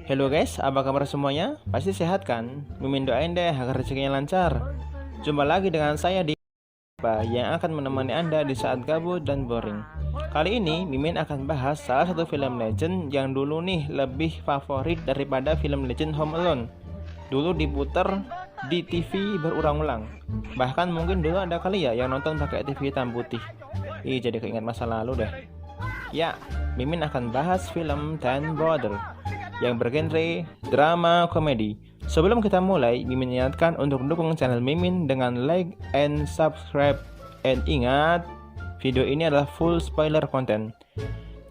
Halo guys, apa kabar semuanya? Pasti sehat kan? Mimin doain deh agar rezekinya lancar. Jumpa lagi dengan saya di yang akan menemani Anda di saat gabut dan boring. Kali ini Mimin akan bahas salah satu film legend yang dulu nih lebih favorit daripada film legend Home Alone. Dulu diputer di TV berulang-ulang. Bahkan mungkin dulu ada kali ya yang nonton pakai TV hitam putih. Ih, jadi keinget masa lalu deh. Ya, Mimin akan bahas film Ten Brother yang bergenre drama komedi. Sebelum kita mulai, Mimin ingatkan untuk dukung channel Mimin dengan like and subscribe. And ingat, video ini adalah full spoiler content.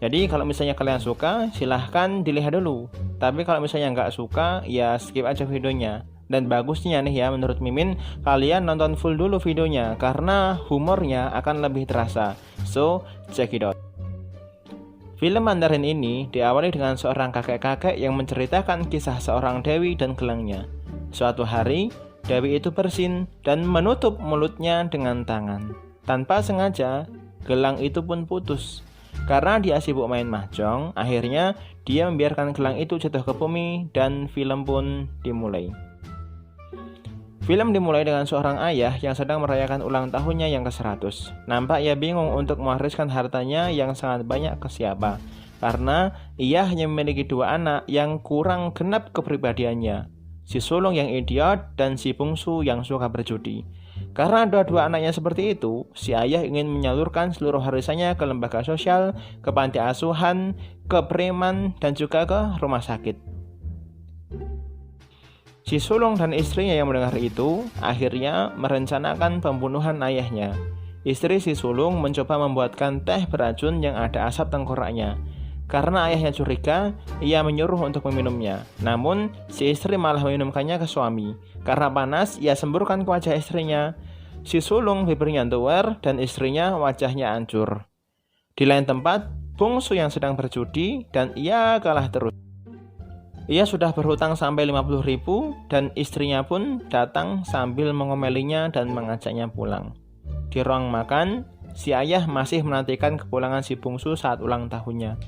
Jadi kalau misalnya kalian suka, silahkan dilihat dulu. Tapi kalau misalnya nggak suka, ya skip aja videonya. Dan bagusnya nih ya menurut Mimin, kalian nonton full dulu videonya karena humornya akan lebih terasa. So, check it out. Film Mandarin ini diawali dengan seorang kakek-kakek yang menceritakan kisah seorang dewi dan gelangnya. Suatu hari, dewi itu bersin dan menutup mulutnya dengan tangan. Tanpa sengaja, gelang itu pun putus. Karena dia sibuk main mahjong, akhirnya dia membiarkan gelang itu jatuh ke bumi dan film pun dimulai. Film dimulai dengan seorang ayah yang sedang merayakan ulang tahunnya yang ke-100. Nampak ia bingung untuk mewariskan hartanya yang sangat banyak ke siapa. Karena ia hanya memiliki 2 anak yang kurang genap kepribadiannya. Si sulung yang idiot dan si bungsu yang suka berjudi. Karena dua anaknya seperti itu, si ayah ingin menyalurkan seluruh warisannya ke lembaga sosial, ke panti asuhan, ke preman, dan juga ke rumah sakit. Si sulung dan istrinya yang mendengar itu akhirnya merencanakan pembunuhan ayahnya. Istri si sulung mencoba membuatkan teh beracun yang ada asap tengkoraknya. Karena ayahnya curiga, ia menyuruh untuk meminumnya. Namun, si istri malah meminumkannya ke suami. Karena panas, ia semburkan ke wajah istrinya. Si sulung bibirnya tuer dan istrinya wajahnya hancur. Di lain tempat, bungsu yang sedang berjudi dan ia kalah terus. Ia sudah berhutang sampai 50.000 dan istrinya pun datang sambil mengomelinya dan mengajaknya pulang. Di ruang makan, si ayah masih menantikan kepulangan si bungsu saat ulang tahunnya.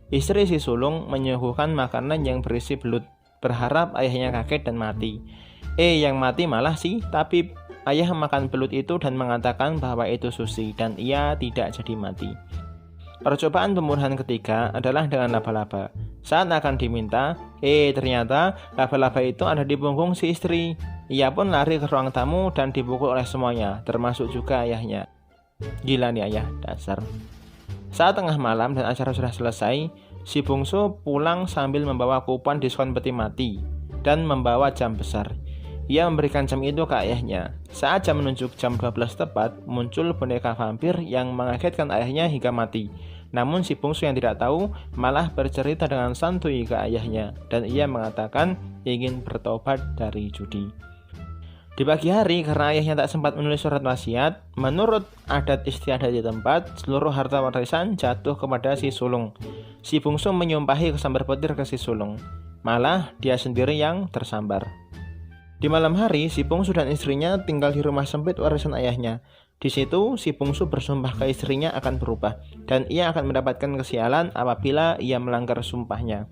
Istri si sulung menyuguhkan makanan yang berisi belut, berharap ayahnya kaget dan mati. Yang mati malah si tabib. Ayah makan belut itu dan mengatakan bahwa itu sushi dan ia tidak jadi mati. Percobaan pembunuhan ketiga adalah dengan laba-laba. Saat akan diminta, ternyata laba-laba itu ada di punggung si istri. Ia pun lari ke ruang tamu dan dipukul oleh semuanya, termasuk juga ayahnya. Gila nih ayah, dasar. Saat tengah malam dan acara sudah selesai, si bungsu pulang sambil membawa kupon diskon peti mati dan membawa jam besar. Ia memberikan jam itu ke ayahnya. Saat jam menunjuk jam 12 tepat, muncul boneka vampir yang mengagetkan ayahnya hingga mati. Namun si bungsu yang tidak tahu malah bercerita dengan santuy ke ayahnya dan ia mengatakan ingin bertobat dari judi. Di pagi hari, karena ayahnya tak sempat menulis surat wasiat, menurut adat istiadat di tempat, seluruh harta warisan jatuh kepada si sulung. Si bungsu menyumpahi kesambar petir ke si sulung. Malah dia sendiri yang tersambar. Di malam hari, si bungsu dan istrinya tinggal di rumah sempit warisan ayahnya. Di situ, si bungsu bersumpah ke istrinya akan berubah, dan ia akan mendapatkan kesialan apabila ia melanggar sumpahnya.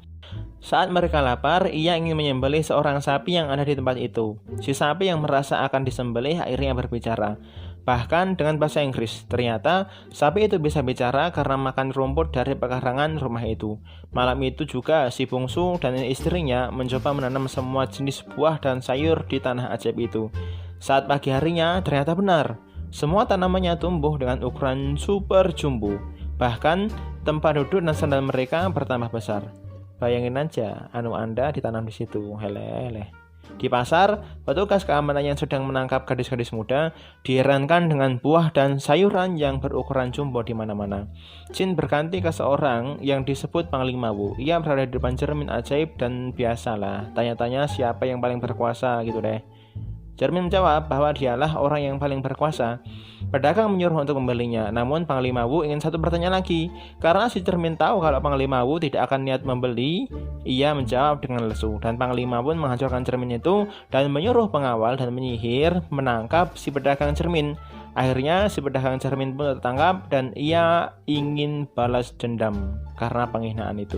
Saat mereka lapar, ia ingin menyembelih seorang sapi yang ada di tempat itu. Si sapi yang merasa akan disembelih akhirnya berbicara, bahkan dengan bahasa Inggris. Ternyata, sapi itu bisa bicara karena makan rumput dari pekarangan rumah itu. Malam itu juga, si bungsu dan istrinya mencoba menanam semua jenis buah dan sayur di tanah ajaib itu. Saat pagi harinya, ternyata benar. Semua tanamannya tumbuh dengan ukuran super jumbo. Bahkan, tempat duduk dan sandal mereka bertambah besar. Bayangin aja, Anda ditanam di situ. Hele. Di pasar, petugas keamanan yang sedang menangkap gadis-gadis muda diherankan dengan buah dan sayuran yang berukuran jumbo di mana-mana. Jin berganti ke seorang yang disebut Panglima Wu. Ia berada di depan cermin ajaib dan biasalah tanya-tanya siapa yang paling berkuasa gitu deh. Cermin menjawab bahwa dialah orang yang paling berkuasa. Pedagang menyuruh untuk membelinya, namun Panglima Wu ingin satu bertanya lagi. Karena si cermin tahu kalau Panglima Wu tidak akan niat membeli, ia menjawab dengan lesu. Dan Panglima pun menghancurkan cermin itu dan menyuruh pengawal dan penyihir menangkap si pedagang cermin. Akhirnya si pedagang cermin pun tertangkap dan ia ingin balas dendam karena penghinaan itu.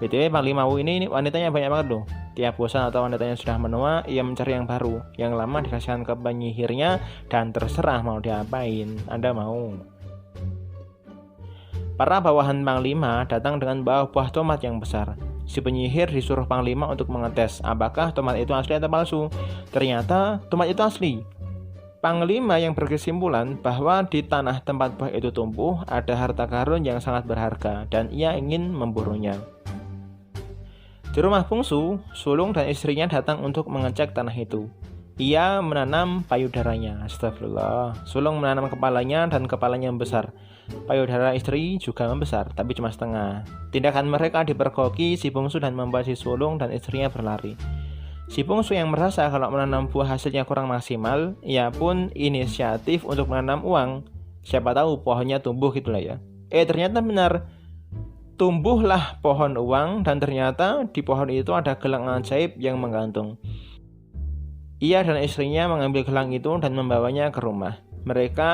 BTW Panglima Wu ini wanitanya banyak banget loh. Tiap bosan atau wanitanya sudah menua, ia mencari yang baru. Yang lama dikasihkan ke penyihirnya dan terserah mau diapain. Anda mau? Para bawahan Panglima datang dengan bawa buah tomat yang besar. Si penyihir disuruh Panglima untuk mengetes apakah tomat itu asli atau palsu. Ternyata tomat itu asli. Panglima yang berkesimpulan bahwa di tanah tempat buah itu tumbuh ada harta karun yang sangat berharga dan ia ingin memburunya. Di rumah bungsu, Sulung dan istrinya datang untuk mengecek tanah itu. Ia menanam payudaranya. Astagfirullah. Sulung menanam kepalanya dan kepalanya membesar. Payudara istri juga membesar, tapi cuma setengah. Tindakan mereka dipergoki si bungsu dan membuat si Sulung dan istrinya berlari. Si bungsu yang merasa kalau menanam buah hasilnya kurang maksimal, ia pun inisiatif untuk menanam uang. Siapa tahu pohonnya tumbuh gitulah ya. Ternyata benar. Tumbuhlah pohon uang dan ternyata di pohon itu ada gelang ajaib yang menggantung. Ia dan istrinya mengambil gelang itu dan membawanya ke rumah. Mereka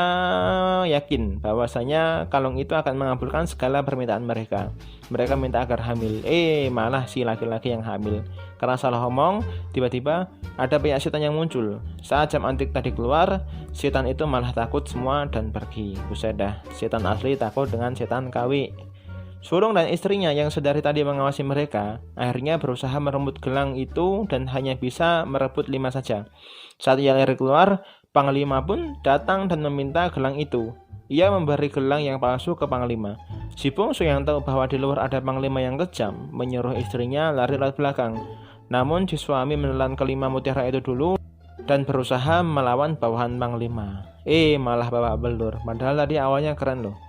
yakin bahwasanya kalung itu akan mengabulkan segala permintaan mereka. Mereka minta agar hamil. Malah si laki-laki yang hamil. Karena salah omong, tiba-tiba ada pihak setan yang muncul. Saat jam antik tadi keluar, setan itu malah takut semua dan pergi. Buset dah, setan asli takut dengan setan KW. Sulung dan istrinya yang sedari tadi mengawasi mereka, akhirnya berusaha merebut gelang itu dan hanya bisa merebut 5 saja. Saat ia lari keluar, Panglima pun datang dan meminta gelang itu. Ia memberi gelang yang palsu ke Panglima. Si bungsu yang tahu bahwa di luar ada Panglima yang kejam, menyuruh istrinya lari lewat belakang. Namun si suami menelan kelima mutiara itu dulu dan berusaha melawan bawahan Panglima. Malah babak belur, padahal tadi awalnya keren loh.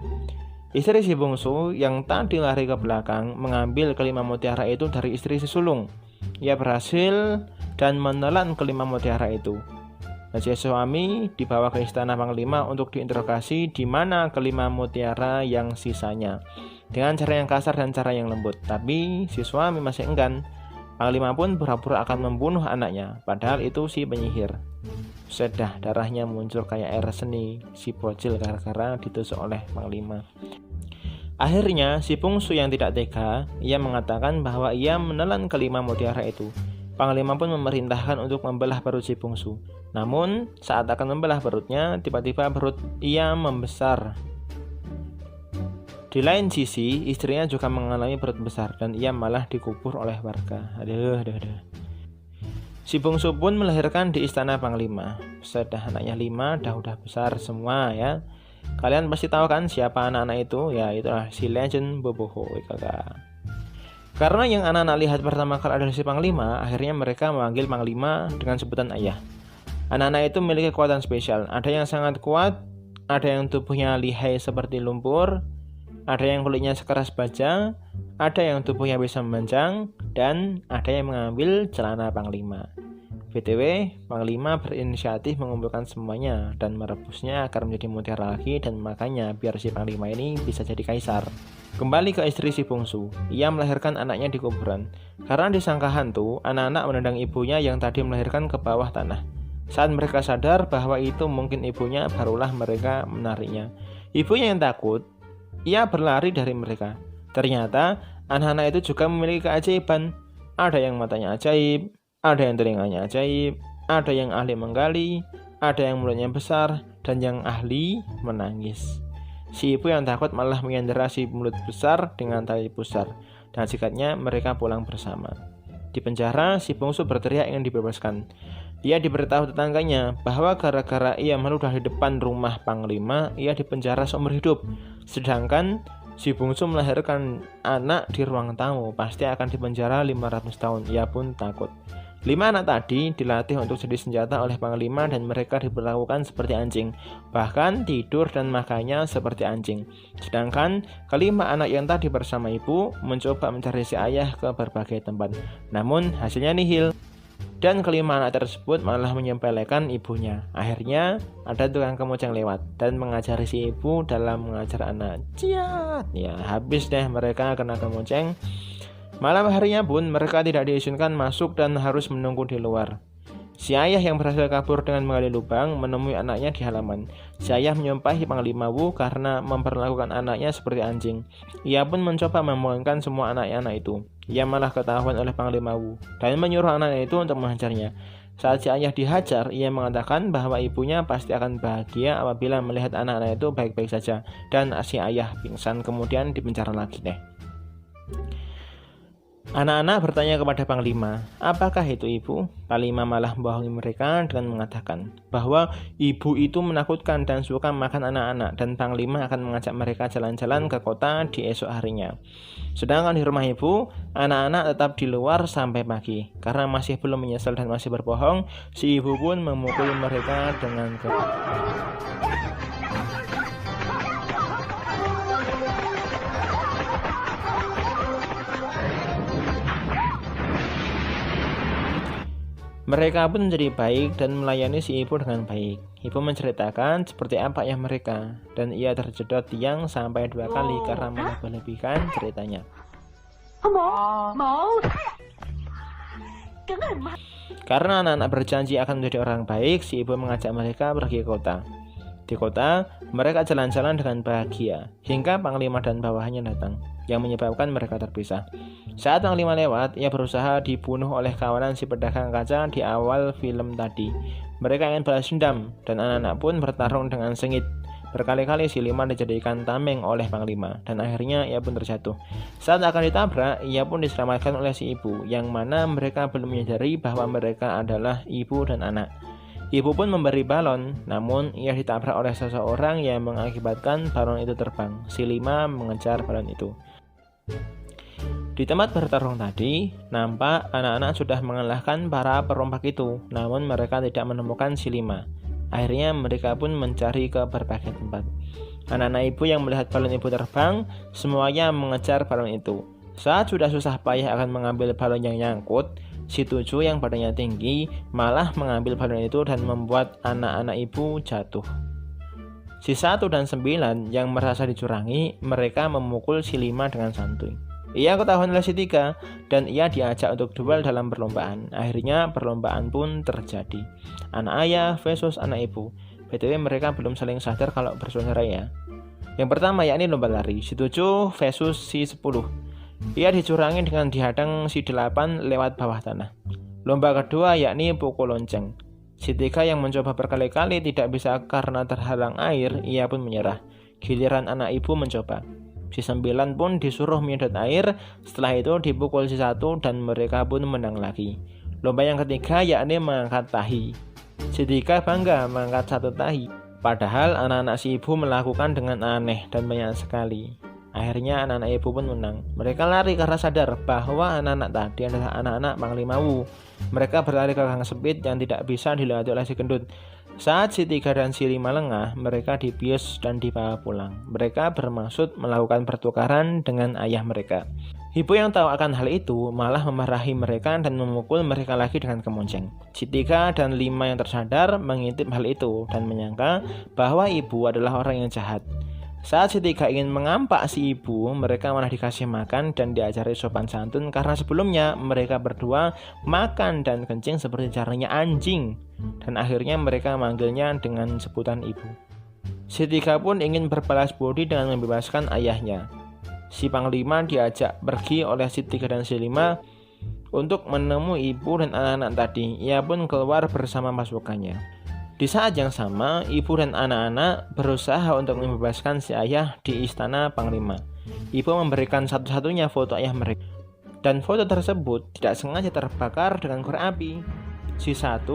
Istri si bungsu yang tadi lari ke belakang mengambil kelima mutiara itu dari istri si sulung. Ia berhasil dan menelan kelima mutiara itu. Dan si suami dibawa ke istana Panglima untuk diinterogasi di mana kelima mutiara yang sisanya. Dengan cara yang kasar dan cara yang lembut. Tapi si suami masih enggan. Panglima pun pura-pura akan membunuh anaknya. Padahal itu si penyihir. Sedah darahnya muncul kayak air seni si bocil gara-gara ditusuk oleh Panglima. Akhirnya si bungsu yang tidak tega, ia mengatakan bahwa ia menelan kelima mutiara itu. Panglima pun memerintahkan untuk membelah perut si bungsu. Namun saat akan membelah perutnya, tiba-tiba perut ia membesar. Di lain sisi, istrinya juga mengalami perut besar dan ia malah dikubur oleh warga. Aduh. Si bungsu pun melahirkan di istana Panglima. Sudah anaknya 5, udah besar semua ya. Kalian pasti tahu kan siapa anak-anak itu? Ya itulah si Legend Boboho kakak. Karena yang anak-anak lihat pertama kali adalah si Panglima, akhirnya mereka memanggil Panglima dengan sebutan ayah. Anak-anak itu memiliki kekuatan spesial. Ada yang sangat kuat, ada yang tubuhnya lihai seperti lumpur, ada yang kulitnya sekeras baja, ada yang tubuhnya bisa memanjang, dan ada yang mengambil celana Panglima. BTW, Panglima berinisiatif mengumpulkan semuanya dan merebusnya agar menjadi mutiara lagi dan makanya biar si Panglima ini bisa jadi kaisar. Kembali ke istri si bungsu, ia melahirkan anaknya di kuburan. Karena disangka hantu, anak-anak menendang ibunya yang tadi melahirkan ke bawah tanah. Saat mereka sadar bahwa itu mungkin ibunya, barulah mereka menariknya. Ibunya yang takut, ia berlari dari mereka. Ternyata anak-anak itu juga memiliki keajaiban. Ada yang matanya ajaib, ada yang telinganya ajaib, ada yang ahli menggali, ada yang mulutnya besar, dan yang ahli menangis. Si ibu yang takut malah menyandera si mulut besar dengan tali pusar, dan sikatnya mereka pulang bersama. Di penjara, si bungsu berteriak ingin dibebaskan. Ia diberitahu tetangganya bahwa gara-gara ia meludah di depan rumah Panglima, ia dipenjara seumur hidup. Sedangkan si bungsu melahirkan anak di ruang tamu, pasti akan dipenjara 500 tahun. Ia pun takut. 5 anak tadi dilatih untuk jadi senjata oleh Panglima dan mereka diperlakukan seperti anjing. Bahkan tidur dan makannya seperti anjing. Sedangkan kelima anak yang tadi bersama ibu mencoba mencari si ayah ke berbagai tempat. Namun hasilnya nihil. Dan kelima anak tersebut malah menyepelekan ibunya. Akhirnya ada tukang kemoceng lewat dan mengajari si ibu dalam mengajar anak. Ciat! Ya, habis deh mereka kena kemoceng. Malam harinya pun mereka tidak diizinkan masuk dan harus menunggu di luar. Si ayah yang berhasil kabur dengan menggali lubang menemui anaknya di halaman. Si ayah menyumpahi Panglima Wu karena memperlakukan anaknya seperti anjing. Ia pun mencoba membangunkan semua anak-anak itu. Ia malah ketahuan oleh Panglima Wu dan menyuruh anaknya itu untuk menghajarnya. Saat si ayah dihajar, ia mengatakan bahwa ibunya pasti akan bahagia apabila melihat anak-anak itu baik-baik saja. Dan si ayah pingsan kemudian dipenjara lagi deh. Anak-anak bertanya kepada Panglima, apakah itu ibu? Panglima malah membohongi mereka dengan mengatakan bahwa ibu itu menakutkan dan suka makan anak-anak dan Panglima akan mengajak mereka jalan-jalan ke kota di esok harinya. Sedangkan di rumah ibu, anak-anak tetap di luar sampai pagi. Karena masih belum menyesal dan masih berbohong, si ibu pun memukul mereka dengan keras. Mereka pun menjadi baik dan melayani si ibu dengan baik. Ibu menceritakan seperti apa ayah mereka, dan ia terjedot tiang sampai 2 kali karena malah melebihkan ceritanya. Karena anak-anak berjanji akan menjadi orang baik, si ibu mengajak mereka pergi ke kota. Di kota, mereka jalan-jalan dengan bahagia, hingga Panglima dan bawahannya datang, yang menyebabkan mereka terpisah. Saat Panglima lewat, ia berusaha dibunuh oleh kawanan si pedagang kaca di awal film tadi. Mereka ingin balas dendam, dan anak-anak pun bertarung dengan sengit. Berkali-kali si Liman dijadikan tameng oleh Panglima, dan akhirnya ia pun terjatuh. Saat akan ditabrak, ia pun diselamatkan oleh si ibu, yang mana mereka belum menyadari bahwa mereka adalah ibu dan anak. Ibu pun memberi balon, namun ia ditabrak oleh seseorang yang mengakibatkan balon itu terbang. Si Lima mengejar balon itu. Di tempat bertarung tadi, nampak anak-anak sudah mengalahkan para perompak itu, namun mereka tidak menemukan si Lima. Akhirnya mereka pun mencari ke berbagai tempat. Anak-anak ibu yang melihat balon ibu terbang, semuanya mengejar balon itu. Saat sudah susah payah akan mengambil balon yang nyangkut, si 7 yang badannya tinggi malah mengambil balon itu dan membuat anak-anak ibu jatuh. Si 1 dan 9 yang merasa dicurangi, mereka memukul si 5 dengan santuy. Ia ketahuan oleh si 3 dan ia diajak untuk duel dalam perlombaan. Akhirnya perlombaan pun terjadi. Anak ayah versus anak ibu. BTW mereka belum saling sadar kalau bersaudara ya. Yang pertama yakni lomba lari, si 7 versus si 10. Ia dicurangi dengan dihadang si 8 lewat bawah tanah. Lomba kedua yakni pukul lonceng. Si 3 yang mencoba berkali-kali tidak bisa karena terhalang air, ia pun menyerah. Giliran anak ibu mencoba. Si 9 pun disuruh menyedot air, setelah itu dipukul si 1 dan mereka pun menang lagi. Lomba yang ketiga yakni mengangkat tahi. Si 3 bangga mengangkat 1 tahi. Padahal anak-anak si ibu melakukan dengan aneh dan banyak sekali. Akhirnya anak-anak ibu pun menang. Mereka lari karena sadar bahwa anak-anak tadi adalah anak-anak Panglima Wu. Mereka berlari ke gang sempit yang tidak bisa dilewati oleh si gendut. Saat si 3 dan si 5 lengah, mereka dibius dan dibawa pulang. Mereka bermaksud melakukan pertukaran dengan ayah mereka. Ibu yang tahu akan hal itu malah memarahi mereka dan memukul mereka lagi dengan kemonceng. Si 3 dan 5 yang tersadar mengintip hal itu dan menyangka bahwa ibu adalah orang yang jahat. Saat si 3 ingin mengampak si ibu, mereka malah dikasih makan dan diajari sopan santun karena sebelumnya mereka berdua makan dan kencing seperti caranya anjing. Dan akhirnya mereka manggilnya dengan sebutan ibu. Si 3 pun ingin berbalas budi dengan membebaskan ayahnya. Si Panglima diajak pergi oleh si 3 dan si 5 untuk menemui ibu dan anak-anak tadi. Ia pun keluar bersama pasukannya. Di saat yang sama, ibu dan anak-anak berusaha untuk membebaskan si ayah di istana Panglima. Ibu memberikan satu-satunya foto ayah mereka. Dan foto tersebut tidak sengaja terbakar dengan korek api. Si 1,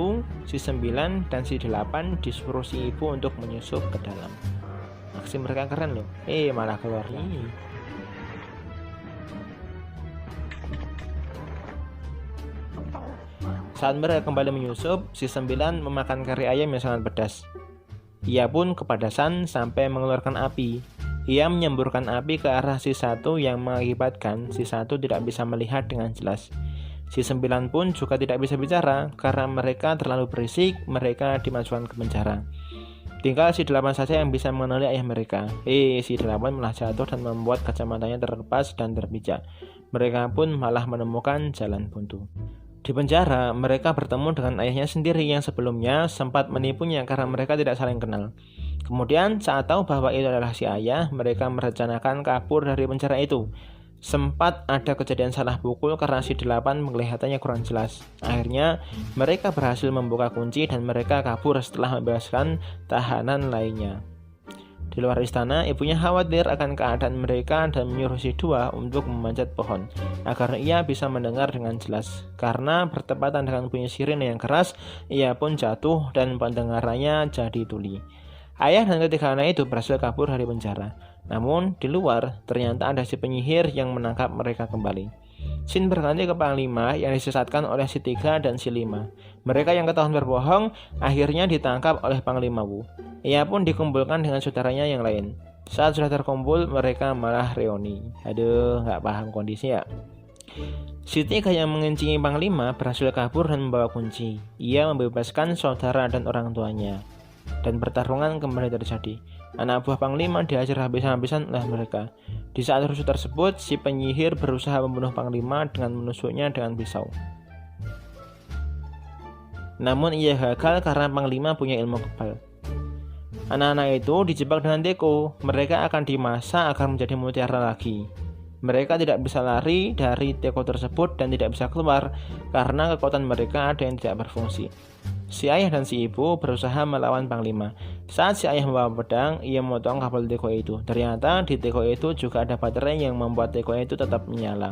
si 9, dan si 8 disuruh si ibu untuk menyusup ke dalam. Aksi mereka keren loh. Malah keluar lagi. Saat mereka kembali menyusup, si 9 memakan kari ayam yang sangat pedas. Ia pun kepedasan sampai mengeluarkan api. Ia menyemburkan api ke arah si 1 yang mengakibatkan si 1 tidak bisa melihat dengan jelas. Si 9 pun juga tidak bisa bicara karena mereka terlalu berisik, mereka dimasukkan ke penjara. Tinggal si 8 saja yang bisa mengenali ayah mereka. Si 8 malah jatuh dan membuat kacamatanya terlepas dan terpijak. Mereka pun malah menemukan jalan buntu. Di penjara, mereka bertemu dengan ayahnya sendiri yang sebelumnya sempat menipunya karena mereka tidak saling kenal. Kemudian, saat tahu bahwa itu adalah si ayah, mereka merencanakan kabur dari penjara itu. Sempat ada kejadian salah pukul karena si 8 kelihatannya kurang jelas. Akhirnya, mereka berhasil membuka kunci dan mereka kabur setelah membebaskan tahanan lainnya. Di luar istana, ibunya khawatir akan keadaan mereka dan menyuruh si 2 untuk memanjat pohon agar ia bisa mendengar dengan jelas. Karena bertepatan dengan bunyi sirine yang keras, ia pun jatuh dan pendengarannya jadi tuli. Ayah dan ketiga anak itu berhasil kabur dari penjara. Namun, di luar ternyata ada si penyihir yang menangkap mereka kembali. Shin berganti ke Panglima yang disesatkan oleh si 3 dan si 5. Mereka yang ketahuan berbohong akhirnya ditangkap oleh Panglima Wu. Ia pun dikumpulkan dengan saudaranya yang lain. Saat sudah terkumpul, mereka malah reuni. Aduh, nggak paham kondisi ya. Si 3 yang mengencingi Panglima berhasil kabur dan membawa kunci. Ia membebaskan saudara dan orang tuanya. Dan pertarungan kembali terjadi. Anak buah Panglima dihajar habis-habisan oleh mereka. Di saat rusuh tersebut, si penyihir berusaha membunuh Panglima dengan menusuknya dengan pisau. Namun ia gagal karena Panglima punya ilmu kebal. Anak-anak itu dijebak dengan teko. Mereka akan dimasak agar menjadi mutiara lagi. Mereka tidak bisa lari dari teko tersebut dan tidak bisa keluar karena kekuatan mereka ada yang tidak berfungsi. Si ayah dan si ibu berusaha melawan Panglima. Saat si ayah membawa pedang, ia memotong kabel teko itu. Ternyata di teko itu juga ada baterai yang membuat teko itu tetap menyala.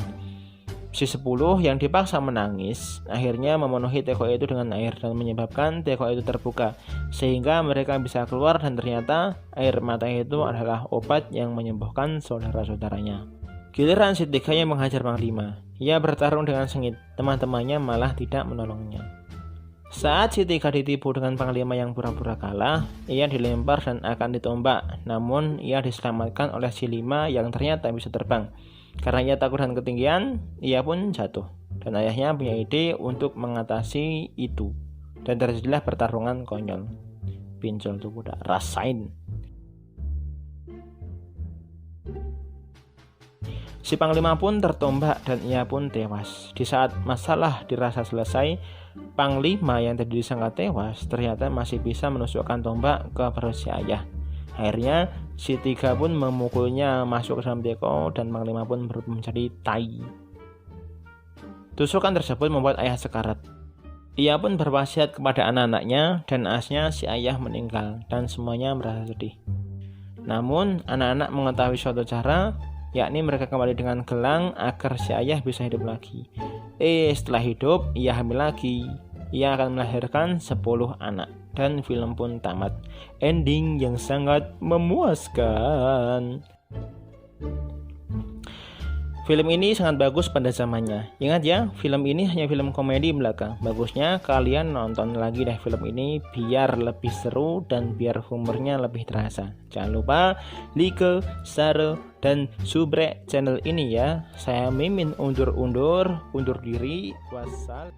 Si 10 yang dipaksa menangis, akhirnya memenuhi teko itu dengan air dan menyebabkan teko itu terbuka. Sehingga mereka bisa keluar dan ternyata air mata itu adalah obat yang menyembuhkan saudara-saudaranya. Giliran si 3 yang menghajar Panglima. Ia bertarung dengan sengit, teman-temannya malah tidak menolongnya. Saat si 3 ditipu dengan Panglima yang pura-pura kalah, ia dilempar dan akan ditombak. Namun ia diselamatkan oleh si 5 yang ternyata bisa terbang. Karena ia takut dengan ketinggian, ia pun jatuh. Dan ayahnya punya ide untuk mengatasi itu. Dan terjadilah pertarungan konyol. Pinjol tuh kuda, rasain. Si Panglima pun tertombak dan ia pun tewas. Di saat masalah dirasa selesai, Panglima yang tadi disangka tewas ternyata masih bisa menusukkan tombak ke perut si ayah. Akhirnya si 3 pun memukulnya masuk ke dalam teko dan Panglima pun berubah menjadi tai. Tusukan tersebut membuat ayah sekarat. Ia pun berwasiat kepada anak-anaknya dan asnya si ayah meninggal dan semuanya merasa sedih. Namun anak-anak mengetahui suatu cara, yakni mereka kembali dengan gelang agar si ayah bisa hidup lagi. Setelah hidup, ia hamil lagi. Ia akan melahirkan 10 anak. Dan film pun tamat. Ending yang sangat memuaskan. Film ini sangat bagus pada zamannya. Ingat ya, film ini hanya film komedi belaka. Bagusnya kalian nonton lagi deh film ini biar lebih seru dan biar humornya lebih terasa. Jangan lupa like, share, dan subrek channel ini ya. Saya Mimin undur diri. Wassalam.